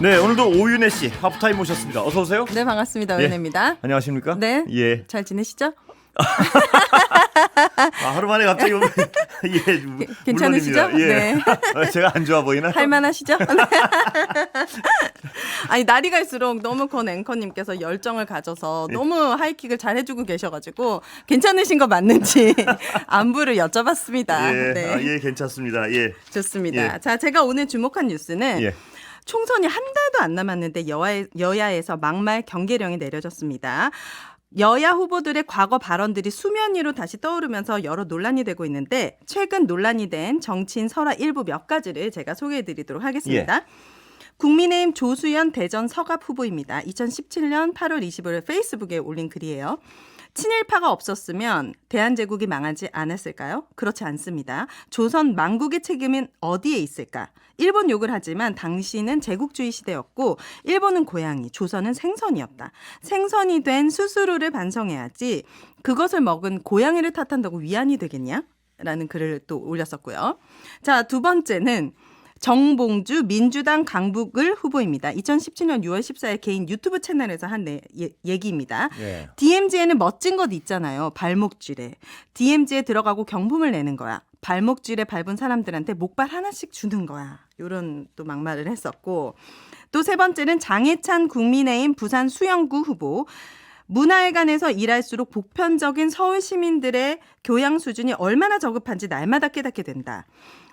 네, 오늘도 오윤혜 씨 하프타임 모셨습니다. 어서 오세요. 네, 반갑습니다. 오윤혜입니다. 예. 안녕하십니까? 네. 예. 잘 지내시죠? 하루 만에 갑자기 예, 괜찮으시죠? 물론입니다. 예. 네. 제가 안 좋아 보이나? 할만하시죠? 아니, 날이 갈수록 너무 건 앵커님께서 열정을 가져서 너무 하이킥을 잘 해주고 계셔가지고 괜찮으신 거 맞는지 안부를 여쭤봤습니다. 예, 네. 예, 괜찮습니다. 예. 좋습니다. 예. 자, 제가 오늘 주목한 뉴스는 예. 총선이 한 달도 안 남았는데 여야에서 막말 경계령이 내려졌습니다. 여야 후보들의 과거 발언들이 수면 위로 다시 떠오르면서 여러 논란이 되고 있는데 최근 논란이 된 정치인 설화 일부 몇 가지를 제가 소개해드리도록 하겠습니다. 예. 국민의힘 조수연 대전 서갑 후보입니다. 2017년 8월 25일 페이스북에 올린 글이에요. 친일파가 없었으면 대한제국이 망하지 않았을까요? 그렇지 않습니다. 조선 망국의 책임은 어디에 있을까? 일본 욕을 하지만 당시는 제국주의 시대였고 일본은 고양이, 조선은 생선이었다. 생선이 된 수수루를 반성해야지 그것을 먹은 고양이를 탓한다고 위안이 되겠냐? 라는 글을 또 올렸었고요. 자, 두 번째는 정봉주 민주당 강북을 후보입니다. 2017년 6월 14일 개인 유튜브 채널에서 한 얘기입니다. 예. DMZ에는 멋진 것 있잖아요. 발목쥐래. DMZ에 들어가고 경품을 내는 거야. 발목쥐래 밟은 사람들한테 목발 하나씩 주는 거야. 이런 또 막말을 했었고 또 세 번째는 장해찬 국민의힘 부산 수영구 후보. 문화회관에서 일할수록 보편적인 서울 시민들의 교양 수준이 얼마나 저급한지 날마다 깨닫게 된다.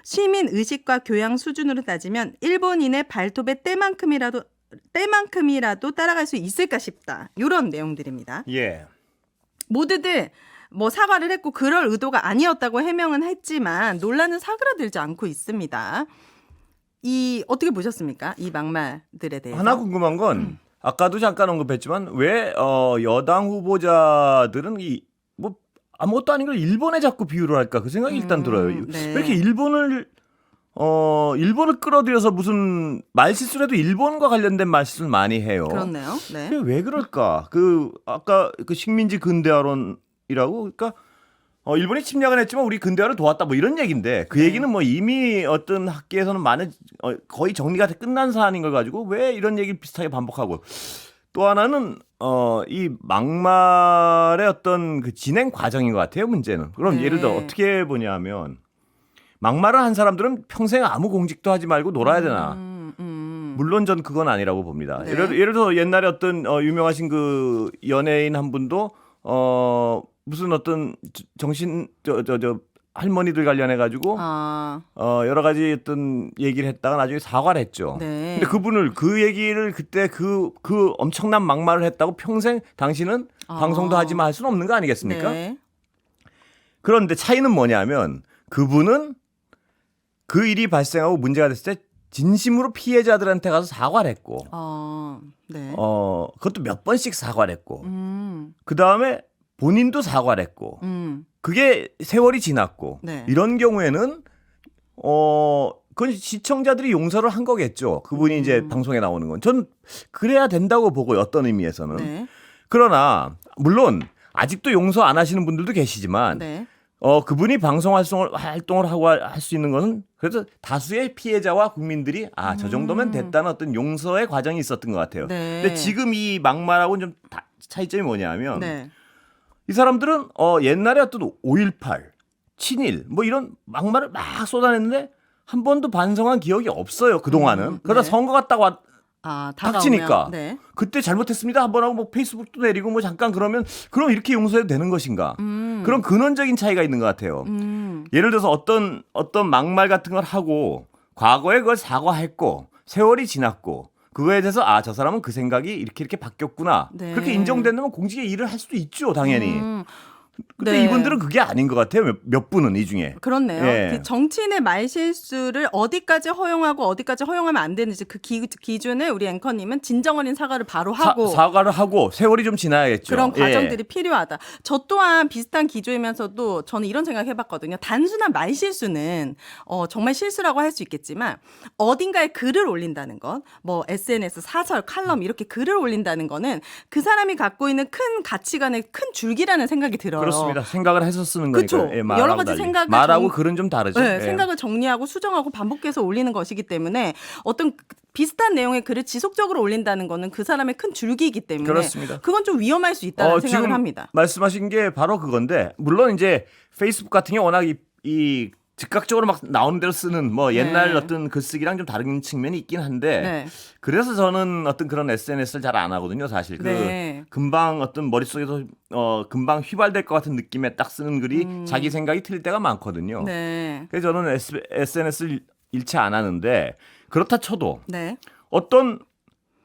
시민 의식과 교양 수준으로 따지면 일본인의 발톱의 때만큼이라도 따라갈 수 있을까 싶다. 이런 내용들입니다. 예. 모두들 뭐 사과를 했고 그럴 의도가 아니었다고 해명은 했지만 논란은 사그라들지 않고 있습니다. 이 어떻게 보셨습니까? 이 막말들에 대해서. 하나 궁금한 건 아까도 잠깐 언급했지만 왜 여당 후보자들은 뭐 아무것도 아닌 걸 일본에 자꾸 비유를 할까 그 생각이 일단 들어요. 네. 왜 이렇게 일본을 끌어들여서 무슨 말실수라도 일본과 관련된 말실수를 많이 해요. 그렇네요. 네. 그게 왜 그럴까? 아까 그 식민지 근대화론이라고 그러니까 일본이 침략을 했지만 우리 근대화를 도왔다 뭐 이런 얘기인데 그 얘기는 뭐 이미 어떤 학계에서는 많은 거의 정리가 끝난 사안인 걸 가지고 왜 이런 얘기를 비슷하게 반복하고 또 하나는 이 막말의 어떤 그 진행 과정인 것 같아요. 문제는. 그럼 네. 예를 들어 어떻게 보냐면 막말을 한 사람들은 평생 아무 공직도 하지 말고 놀아야 되나? 물론 전 그건 아니라고 봅니다. 네. 예를 들어 옛날에 어떤 유명하신 그 연예인 한 분도 무슨 어떤 정신 할머니들 관련해 가지고 여러 가지 어떤 얘기를 했다가 나중에 사과를 했죠. 네. 근데 그분을 그 얘기를 그때 그 엄청난 막말을 했다고 평생 당신은 방송도 하지 마 할 수는 없는 거 아니겠습니까? 네. 그런데 차이는 뭐냐면 그분은 그 일이 발생하고 문제가 됐을 때 진심으로 피해자들한테 가서 사과를 했고 네. 그것도 몇 번씩 사과를 했고 그다음에 본인도 사과를 했고 그게 세월이 지났고 네. 이런 경우에는 그건 시청자들이 용서를 한 거겠죠. 그분이 이제 방송에 나오는 건. 전 그래야 된다고 보고요. 어떤 의미에서는. 네. 그러나 물론 아직도 용서 안 하시는 분들도 계시지만 네. 그분이 방송 활동을 하고 할 수 있는 것은 그래서 다수의 피해자와 국민들이 저 정도면 됐다는 어떤 용서의 과정이 있었던 것 같아요. 네. 근데 지금 이 막말하고는 좀 차이점이 뭐냐면 네. 이 사람들은 옛날에 어떤 5.18, 친일 뭐 이런 막말을 막 쏟아냈는데 한 번도 반성한 기억이 없어요. 그동안은. 그러다 네. 선거가 딱 닥치니까 다가오면, 네. 그때 잘못했습니다 한번 하고 뭐 페이스북도 내리고 뭐 잠깐 그럼 이렇게 용서해도 되는 것인가? 그런 근원적인 차이가 있는 것 같아요. 예를 들어서 어떤 막말 같은 걸 하고 과거에 그걸 사과했고 세월이 지났고 그거에 대해서 저 사람은 그 생각이 이렇게 바뀌었구나. 네. 그렇게 인정된다면 공직에 일을 할 수도 있죠, 당연히. 근데 네. 이분들은 그게 아닌 것 같아요. 몇 분은 이 중에. 그렇네요. 예. 그 정치인의 말실수를 어디까지 허용하고 어디까지 허용하면 안 되는지 그 기준을 우리 앵커님은 진정 어린 사과를 바로 하고 사과를 하고 세월이 좀 지나야겠죠. 그런 예. 과정들이 필요하다. 저 또한 비슷한 기조이면서도 저는 이런 생각 해봤거든요. 단순한 말실수는 정말 실수라고 할 수 있겠지만 어딘가에 글을 올린다는 것, 뭐 SNS, 사설, 칼럼 이렇게 글을 올린다는 거는 그 사람이 갖고 있는 큰 가치관의 큰 줄기라는 생각이 들어요. 그렇습니다. 생각을 해서 쓰는 그쵸. 거니까. 예, 말하고 여러 가지 달리. 생각을 말하고 글은 좀 다르죠. 네, 예. 생각을 정리하고 수정하고 반복해서 올리는 것이기 때문에 어떤 비슷한 내용의 글을 지속적으로 올린다는 거는 그 사람의 큰 줄기이기 때문에 그렇습니다. 그건 좀 위험할 수 있다는 생각을 지금 합니다. 말씀하신 게 바로 그건데 물론 이제 페이스북 같은 게 워낙 이 즉각적으로 막 나오는 대로 쓰는 뭐 옛날 네. 어떤 글쓰기랑 좀 다른 측면이 있긴 한데 네. 그래서 저는 어떤 그런 SNS를 잘 안 하거든요, 사실. 네. 금방 어떤 머릿속에서 금방 휘발될 것 같은 느낌에 딱 쓰는 글이 자기 생각이 틀릴 때가 많거든요. 네. 그래서 저는 SNS를 일체 안 하는데 그렇다 쳐도 네. 어떤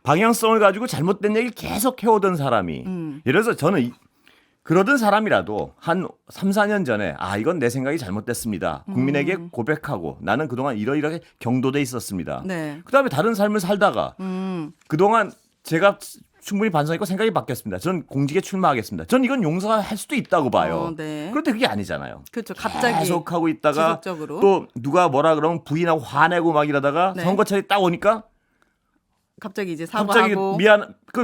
방향성을 가지고 잘못된 얘기를 계속 해오던 사람이 예를 들어서 저는 그러던 사람이라도 한 3, 4년 전에 이건 내 생각이 잘못됐습니다. 국민에게 고백하고 나는 그동안 이러이러하게 경도돼 있었습니다. 네. 그다음에 다른 삶을 살다가 그동안 제가 충분히 반성했고 생각이 바뀌었습니다. 전 공직에 출마하겠습니다. 전 이건 용서할 수도 있다고 봐요. 네. 그런데 그게 아니잖아요. 그렇죠. 갑자기 계속 하고 있다가 지속적으로. 또 누가 뭐라 그러면 부인하고 화내고 막 이러다가 네. 선거철이 딱 오니까 갑자기 이제 갑자기 사과하고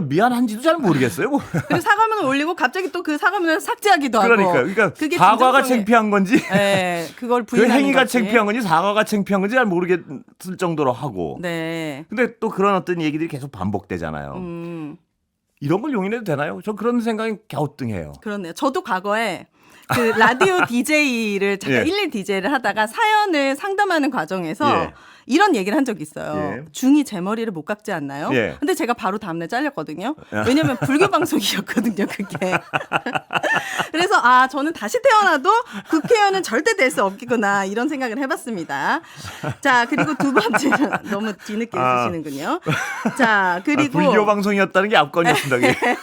미안한지도 잘 모르겠어요. 뭐. 그리고 사과문을 올리고 갑자기 또 그 사과문을 삭제하기도 하고. 그러니까 그게 사과가 진정성의- 창피한 건지 네, 그걸 그 부인하는 행위가 거지. 창피한 건지 사과가 창피한 건지 잘 모르겠을 정도로 하고. 네. 근데 또 그런 어떤 얘기들이 계속 반복되잖아요. 이런 걸 용인해도 되나요? 저 그런 생각이 갸우뚱해요. 그렇네요. 저도 과거에 그 라디오 DJ를 잠깐 예. 일일 DJ를 하다가 사연을 상담하는 과정에서 예. 이런 얘기를 한 적이 있어요. 예. 중이 제 머리를 못 깎지 않나요? 예. 근데 제가 바로 다음날 잘렸거든요. 왜냐면 불교 방송이었거든요, 그게. 그래서 저는 다시 태어나도 국회의원은 절대 될 수 없겠구나 이런 생각을 해봤습니다. 자, 그리고 두 번째는 너무 뒤늦게 웃으시는군요. 자, 그리고 불교 방송이었다는 게 압권이었습니다. 그게.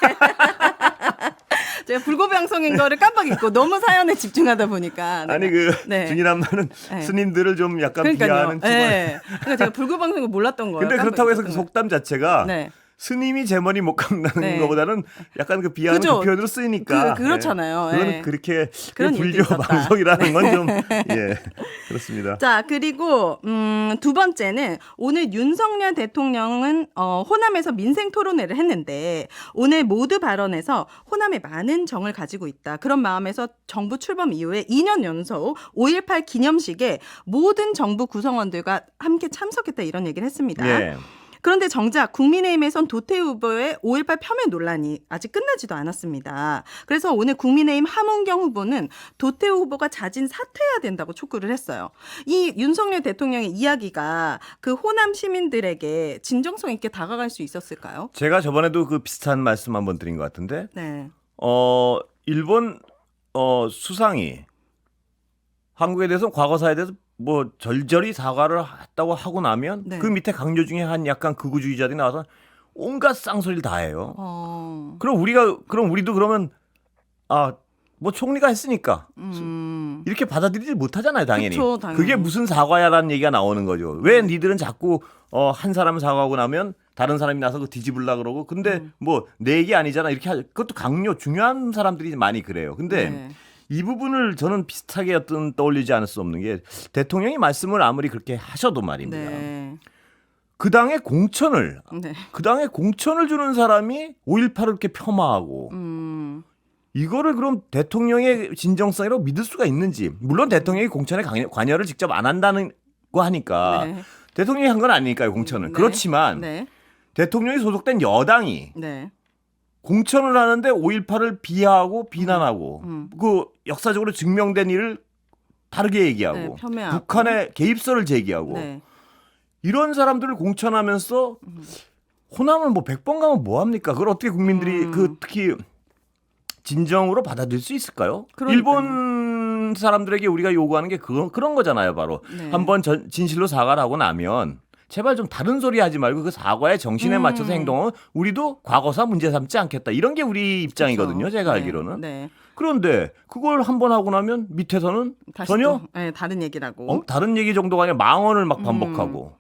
제가 불교 방송인 거를 깜빡 잊고 너무 사연에 집중하다 보니까 아니 네. 중이남마는 네. 스님들을 좀 약간 그러니까요. 비하하는 측면. 네. 그러니까 제가 불교 방송을 몰랐던 거예요. 근데 깜빡 그렇다고 해서 그 잊었던 속담 자체가 네. 스님이 제 머리 못 깎는 네. 것보다는 약간 그 비하하는 그죠. 그 표현으로 쓰이니까. 그렇잖아요. 그건 네. 그렇게 그런 불교 일도 있었다. 방송이라는 건 좀 그렇습니다. 자, 그리고 두 번째는 오늘 윤석열 대통령은 호남에서 민생 토론회를 했는데 오늘 모두 발언에서 호남에 많은 정을 가지고 있다. 그런 마음에서 정부 출범 이후에 2년 연속 5.18 기념식에 모든 정부 구성원들과 함께 참석했다 이런 얘기를 했습니다. 예. 그런데 정작 국민의힘에선 도태우 후보의 5.18 폄훼 논란이 아직 끝나지도 않았습니다. 그래서 오늘 국민의힘 함은경 후보는 도태우 후보가 자진 사퇴해야 된다고 촉구를 했어요. 이 윤석열 대통령의 이야기가 그 호남 시민들에게 진정성 있게 다가갈 수 있었을까요? 제가 저번에도 그 비슷한 말씀 한번 드린 것 같은데 네. 일본 수상이 한국에 대해서 과거사에 대해서 뭐 절절히 사과를 했다고 하고 나면 네. 그 밑에 강요 중에 한 약간 극우주의자들이 나와서 온갖 쌍소리를 다 해요. 그럼 우리도 그러면 뭐 총리가 했으니까 이렇게 받아들이지 못하잖아요, 당연히. 그쵸, 당연히. 그게 무슨 사과야라는 얘기가 나오는 거죠. 왜 니들은 자꾸 한 사람 사과하고 나면 다른 사람이 나서 그 뒤집으려 그러고 근데 뭐 내 얘기 아니잖아 이렇게 그것도 강요 중요한 사람들이 많이 그래요. 근데 네. 이 부분을 저는 비슷하게 떠올리지 않을 수 없는 게 대통령이 말씀을 아무리 그렇게 하셔도 말입니다. 네. 그 당의 공천을 네. 주는 사람이 5.18을 이렇게 폄하하고 이거를 그럼 대통령의 진정성이라고 믿을 수가 있는지 물론 대통령이 공천에 관여를 직접 안 한다는 거 하니까 네. 대통령이 한 건 아니니까요 공천은. 네. 그렇지만 네. 대통령이 소속된 여당이 네. 공천을 하는데 5.18을 비하하고 비난하고 그 역사적으로 증명된 일을 다르게 얘기하고 네, 폄훼하고. 북한의 개입설을 제기하고 네. 이런 사람들을 공천하면서 호남을 뭐 100번 가면 뭐 합니까? 그걸 어떻게 국민들이 그 특히 진정으로 받아들일 수 있을까요? 그러니까요. 일본 사람들에게 우리가 요구하는 게 그런 거잖아요, 바로. 네. 한번 진실로 사과를 하고 나면 제발 좀 다른 소리 하지 말고 그 사과의 정신에 맞춰서 행동은 우리도 과거사 문제 삼지 않겠다. 이런 게 우리 입장이거든요. 그렇죠. 제가 네. 알기로는. 네. 그런데 그걸 한번 하고 나면 밑에서는 다시 전혀 또, 네, 다른 얘기라고. 다른 얘기 정도가 아니라 망언을 막 반복하고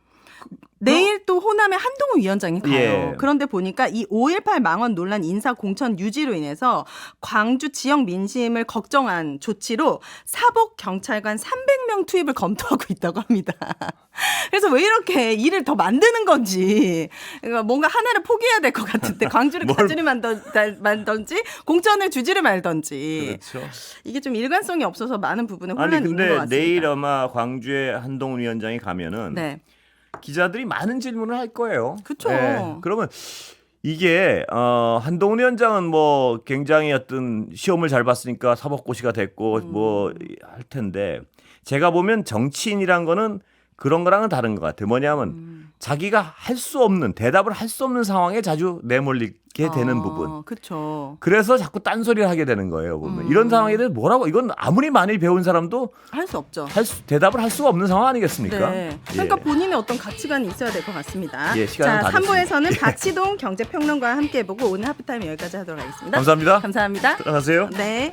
내일 또 호남의 한동훈 위원장이 가요. 예. 그런데 보니까 이 5.18 망언 논란 인사 공천 유지로 인해서 광주 지역 민심을 걱정한 조치로 사복 경찰관 300명 투입을 검토하고 있다고 합니다. 그래서 왜 이렇게 일을 더 만드는 건지 그러니까 뭔가 하나를 포기해야 될 것 같은데 광주를 가지를 말던지 공천을 주지를 말던지 그렇죠. 이게 좀 일관성이 없어서 많은 부분에 혼란이 아니 있는 것 근데 같습니다. 내일 아마 광주에 한동훈 위원장이 가면은 네. 기자들이 많은 질문을 할 거예요. 그쵸. 그러면 이게 한동훈 위원장은 뭐 굉장히 어떤 시험을 잘 봤으니까 사법고시가 됐고 뭐 할 텐데 제가 보면 정치인이란 거는 그런 거랑은 다른 것 같아요. 뭐냐면 자기가 할 수 없는 대답을 할 수 없는 상황에 자주 내몰리게 되는 부분. 그렇죠. 그래서 자꾸 딴소리를 하게 되는 거예요. 보면 이런 상황에 대해 뭐라고 이건 아무리 많이 배운 사람도 할 수 없죠. 대답을 할 수가 없는 상황 아니겠습니까? 네. 그러니까 예. 본인의 어떤 가치관이 있어야 될 것 같습니다. 예, 시간은 자, 다 3부에서는 박시동 경제평론가와 함께 해보고 오늘 하프타임 여기까지 하도록 하겠습니다. 감사합니다. 감사합니다. 들어가세요. 네.